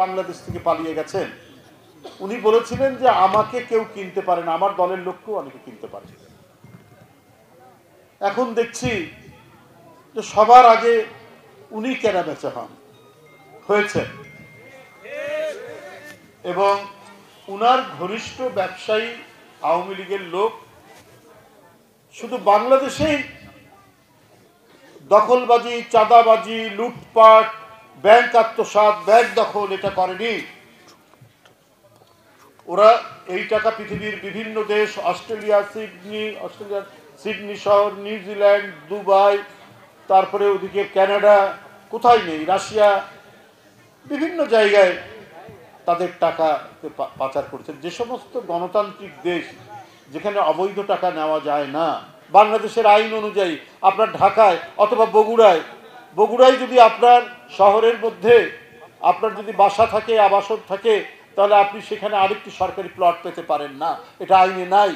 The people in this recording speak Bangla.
বাংলাদেশ থেকে পালিয়ে গেছেন, উনি বলেছিলেন যে আমাকে কেউ কিনতে পারে না, আমার দলের লোককেও অনেকে কিনতে পারে। এখন দেখছি যে সবার আগে উনি কেনা বেচা হয়েছে এবং উনার ঘনিষ্ঠ ব্যবসায়ী আওয়ামী লীগের লোক শুধু বাংলাদেশেই দখলবাজি, চাঁদাবাজি, লুটপাট, ব্যাংক আত্মসাৎ, ব্যাংক দখল এটা করেনি। ওরা এই টাকা পৃথিবীর বিভিন্ন দেশ, অস্ট্রেলিয়া সিডনি শহর, নিউজিল্যান্ড, দুবাই, তারপরে ওদিকে কানাডা, কোথায় নেই, রাশিয়া, বিভিন্ন জায়গায় তাদের টাকা পাচার করছে। যে সমস্ত গণতান্ত্রিক দেশ যেখানে অবৈধ টাকা নেওয়া যায় না, বাংলাদেশের আইন অনুযায়ী আপনার ঢাকায় অথবা বগুড়ায় যদি আপনার শহরের মধ্যে আপনার যদি বাসা থাকে, আবাসন থাকে, তাহলে আপনি সেখানে আরেকটি সরকারি প্লট পেতে পারেন না, এটা আইনে নাই।